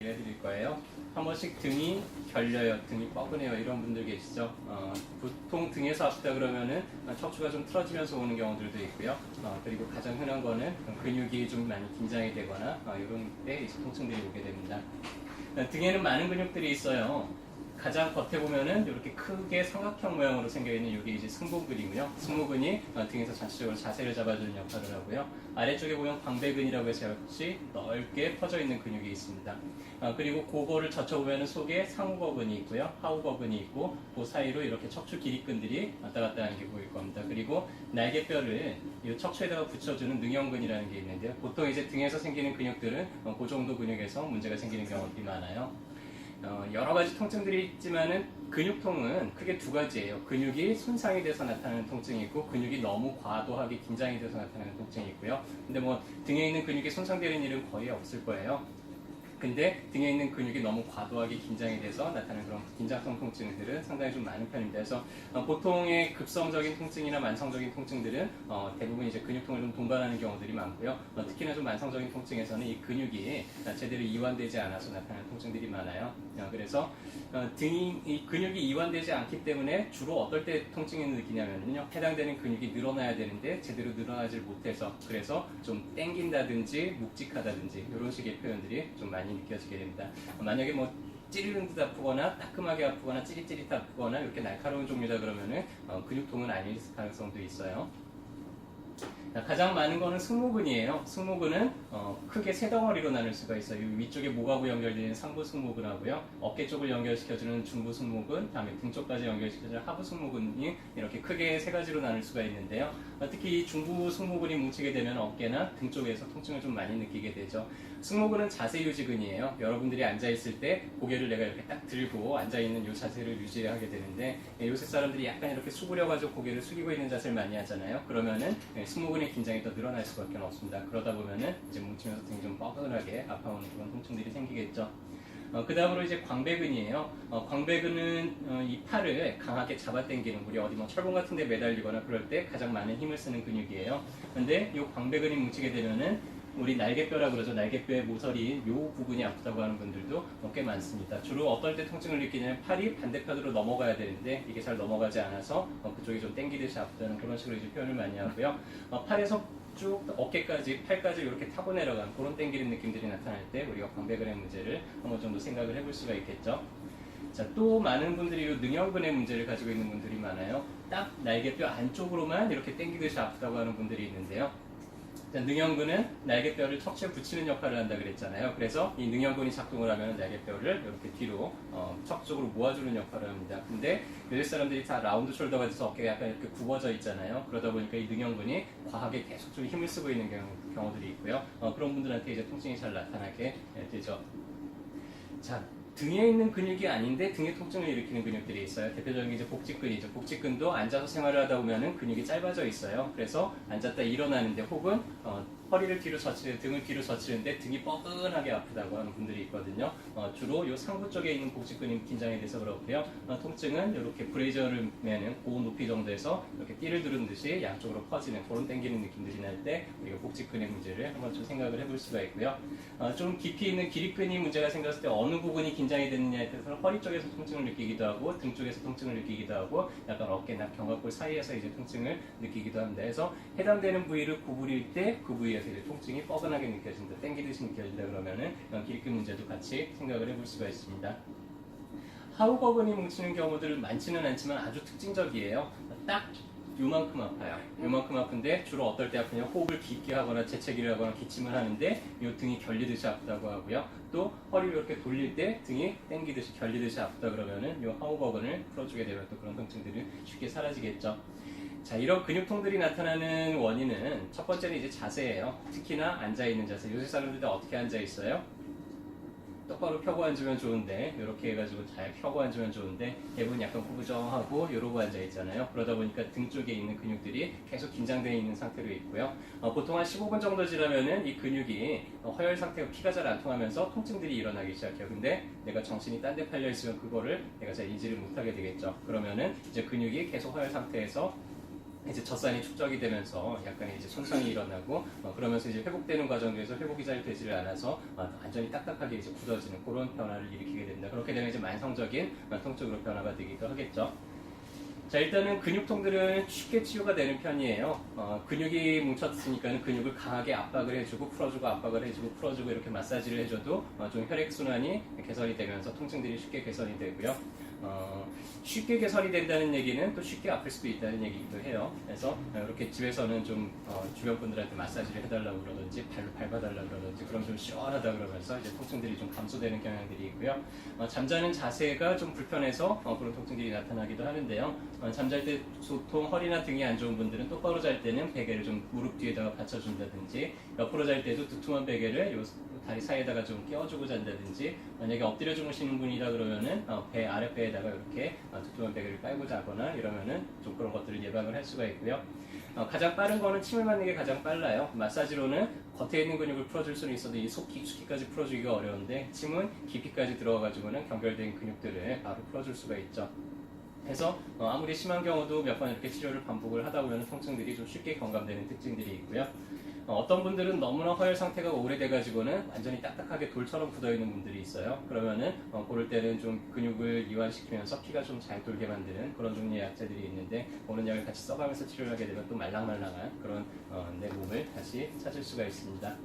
해드릴 거예요. 한 번씩 등이 결려요, 등이 뻐근해요, 이런 분들 계시죠. 보통 등에서 아프다 그러면은 척추가 좀 틀어지면서 오는 경우들도 있고요. 그리고 가장 흔한 거는 근육이 좀 많이 긴장이 되거나 이런 때 이제 통증들이 오게 됩니다. 등에는 많은 근육들이 있어요. 가장 겉에 보면은 이렇게 크게 삼각형 모양으로 생겨 있는 이게 이제 승모근이고요. 승모근이 등에서 전체적으로 자세를 잡아주는 역할을 하고요. 아래쪽에 보면 광배근이라고 해서 역시 넓게 퍼져 있는 근육이 있습니다. 그리고 그거를 젖혀보면은 속에 상우거근이 있고요, 하우거근이 있고 그 사이로 이렇게 척추 기립근들이 왔다 갔다 하는 게 보일 겁니다. 그리고 날개뼈를 이 척추에다가 붙여주는 능형근이라는 게 있는데요. 보통 이제 등에서 생기는 근육들은 그 정도 근육에서 문제가 생기는 경우들이 많아요. 여러 가지 통증들이 있지만은 근육통은 크게 두 가지예요. 근육이 손상이 돼서 나타나는 통증이 있고 근육이 너무 과도하게 긴장이 돼서 나타나는 통증이 있고요. 근데 뭐 등에 있는 근육이 손상되는 일은 거의 없을 거예요. 근데 등에 있는 근육이 너무 과도하게 긴장이 돼서 나타나는 그런 긴장성 통증들은 상당히 좀 많은 편입니다. 그래서 보통의 급성적인 통증이나 만성적인 통증들은 대부분 이제 근육통을 좀 동반하는 경우들이 많고요. 특히나 좀 만성적인 통증에서는 이 근육이 제대로 이완되지 않아서 나타나는 통증들이 많아요. 그래서 이 근육이 이완되지 않기 때문에 주로 어떨 때 통증을 느끼냐면요, 해당되는 근육이 늘어나야 되는데 제대로 늘어나질 못해서, 그래서 좀 땡긴다든지 묵직하다든지 이런 식의 표현들이 좀 많이 느껴지게 됩니다. 만약에 뭐 찌르는 듯 아프거나 따끔하게 아프거나 찌릿찌릿 아프거나 이렇게 날카로운 종류다 그러면은 근육통은 아닐 가능성도 있어요. 가장 많은 거는 승모근이에요. 승모근은 크게 세 덩어리로 나눌 수가 있어요. 위쪽에 목하고 연결되는 상부 승모근하고요, 어깨 쪽을 연결시켜주는 중부 승모근, 다음에 등 쪽까지 연결시켜주는 하부 승모근이 이렇게 크게 세 가지로 나눌 수가 있는데요. 특히 이 중부 승모근이 뭉치게 되면 어깨나 등 쪽에서 통증을 좀 많이 느끼게 되죠. 승모근은 자세 유지근이에요. 여러분들이 앉아 있을 때 고개를 내가 이렇게 딱 들고 앉아 있는 이 자세를 유지하게 되는데, 요새 사람들이 약간 이렇게 수그려가지고 고개를 숙이고 있는 자세를 많이 하잖아요. 그러면은 승모근의 긴장이 더 늘어날 수밖에 없습니다. 그러다 보면은 이제 뭉치면서 등이 좀 뻐근하게 아파오는 그런 통증들이 생기겠죠. 그 다음으로 이제 광배근이에요. 광배근은 이 팔을 강하게 잡아당기는, 우리 어디 뭐 철봉 같은 데 매달리거나 그럴 때 가장 많은 힘을 쓰는 근육이에요. 근데 이 광배근이 뭉치게 되면은 우리 날개뼈라 그러죠. 날개뼈의 모서리 요 부분이 아프다고 하는 분들도 꽤 많습니다. 주로 어떨 때 통증을 느끼냐면 팔이 반대편으로 넘어가야 되는데 이게 잘 넘어가지 않아서 그쪽이 좀 당기듯이 아프다는 그런 식으로 이제 표현을 많이 하고요. 팔에서 쭉 어깨까지, 팔까지 이렇게 타고 내려간 그런 당기는 느낌들이 나타날 때 우리가 광배근의 문제를 한번 정도 생각을 해볼 수가 있겠죠. 자, 또 많은 분들이 이 능형근의 문제를 가지고 있는 분들이 많아요. 딱 날개뼈 안쪽으로만 이렇게 당기듯이 아프다고 하는 분들이 있는데요. 능형근은 날개뼈를 척추에 붙이는 역할을 한다 그랬잖아요. 그래서 이 능형근이 작동을 하면 날개뼈를 이렇게 뒤로 척추 쪽으로 모아주는 역할을 합니다. 근데 요새 사람들이 다 라운드 숄더가 돼서 어깨가 약간 이렇게 굽어져 있잖아요. 그러다 보니까 이 능형근이 과하게 계속 좀 힘을 쓰고 있는 경우들이 있고요. 그런 분들한테 이제 통증이 잘 나타나게 되죠. 자, 등에 있는 근육이 아닌데 등에 통증을 일으키는 근육들이 있어요. 대표적인 게 이제 복직근이죠. 복직근도 앉아서 생활을 하다 보면은 근육이 짧아져 있어요. 그래서 앉았다 일어나는데 혹은 허리를 뒤로 젖히는, 등을 뒤로 젖히는데 등이 뻐근하게 아프다고 하는 분들이 있거든요. 주로 이 상부 쪽에 있는 복직근이 긴장이 돼서 그렇고요. 통증은 이렇게 브레이저를 매는 그 높이 정도에서 이렇게 띠를 두른 듯이 양쪽으로 퍼지는 그런 당기는 느낌들이 날 때 우리가 복직근의 문제를 한번 좀 생각을 해볼 수가 있고요. 좀 깊이 있는 기립근이 문제가 생겼을 때 어느 부분이 긴장이 되느냐에 따라서 허리 쪽에서 통증을 느끼기도 하고 등 쪽에서 통증을 느끼기도 하고 약간 어깨나 견갑골 사이에서 이제 통증을 느끼기도 합니다. 그래서 해당되는 부위를 구부릴 때 그 부위에서 이제 통증이 뻐근하게 느껴진다, 땡기듯이 느껴진다 그러면은 기립근 문제도 같이 생각을 해볼 수가 있습니다. 하우거근이 뭉치는 경우들은 많지는 않지만 아주 특징적이에요. 딱 요만큼 아파요. 요만큼 아픈데 주로 어떨 때 아프냐, 호흡을 깊게 하거나 재채기를 하거나 기침을 하는데 이 등이 결리듯이 아프다고 하고요. 또 허리를 이렇게 돌릴 때 등이 땡기듯이 결리듯이 아프다 그러면은 이 하우거근을 풀어주게 되면 또 그런 통증들이 쉽게 사라지겠죠. 자, 이런 근육통들이 나타나는 원인은 첫 번째는 이제 자세예요. 특히나 앉아있는 자세. 요새 사람들도 어떻게 앉아있어요? 똑바로 펴고 앉으면 좋은데, 이렇게 해가지고 잘 펴고 앉으면 좋은데 대부분 약간 구부정하고 이러고 앉아있잖아요. 그러다 보니까 등 쪽에 있는 근육들이 계속 긴장되어 있는 상태로 있고요. 보통 한 15분 정도 지나면은 이 근육이 허열 상태가 피가 잘 안 통하면서 통증들이 일어나기 시작해요. 근데 내가 정신이 딴 데 팔려 있으면 그거를 내가 잘 인지를 못하게 되겠죠. 그러면은 이제 근육이 계속 허열 상태에서 이제 젖산이 축적이 되면서 약간의 이제 손상이 일어나고 그러면서 이제 회복되는 과정 중에서 회복이 잘 되지를 않아서 완전히 딱딱하게 이제 굳어지는 그런 변화를 일으키게 됩니다. 그렇게 되면 이제 만성적인 통증으로 변화가 되기도 하겠죠. 자, 일단은 근육통들은 쉽게 치유가 되는 편이에요. 근육이 뭉쳤으니까 근육을 강하게 압박을 해주고 풀어주고 압박을 해주고 풀어주고 이렇게 마사지를 해줘도 좀 혈액순환이 개선이 되면서 통증들이 쉽게 개선이 되고요. 쉽게 개선이 된다는 얘기는 또 쉽게 아플 수도 있다는 얘기기도 해요. 그래서 이렇게 집에서는 좀 주변 분들한테 마사지를 해달라고 그러든지 발로 밟아달라고 그러든지 그럼 좀 시원하다 그러면서 이제 통증들이 좀 감소되는 경향들이 있고요. 잠자는 자세가 좀 불편해서 그런 통증들이 나타나기도 하는데요. 잠잘 때 보통 허리나 등이 안 좋은 분들은 똑바로 잘 때는 베개를 좀 무릎 뒤에다가 받쳐준다든지 옆으로 잘 때도 두툼한 베개를 요 다리 사이에다가 좀 끼워주고 잔다든지 만약에 엎드려 주무시는 분이라 그러면은 배 아랫배에다가 이렇게 두툼한 베개를 깔고 자거나 이러면은 좀 그런 것들을 예방을 할 수가 있고요. 가장 빠른 거는 침을 맞는 게 가장 빨라요. 마사지로는 겉에 있는 근육을 풀어줄 수는 있어도 이 속 깊숙이까지 풀어주기가 어려운데 침은 깊이까지 들어가가지고는 경결된 근육들을 바로 풀어줄 수가 있죠. 그래서 아무리 심한 경우도 몇 번 이렇게 치료를 반복을 하다 보면 통증들이 좀 쉽게 경감되는 특징들이 있고요. 어떤 분들은 너무나 허혈 상태가 오래돼가지고는 완전히 딱딱하게 돌처럼 굳어있는 분들이 있어요. 그러면은 그럴 때는 좀 근육을 이완시키면서 피가 좀 잘 돌게 만드는 그런 종류의 약제들이 있는데 그런 약을 같이 써가면서 치료를 하게 되면 또 말랑말랑한 그런 내 몸을 다시 찾을 수가 있습니다.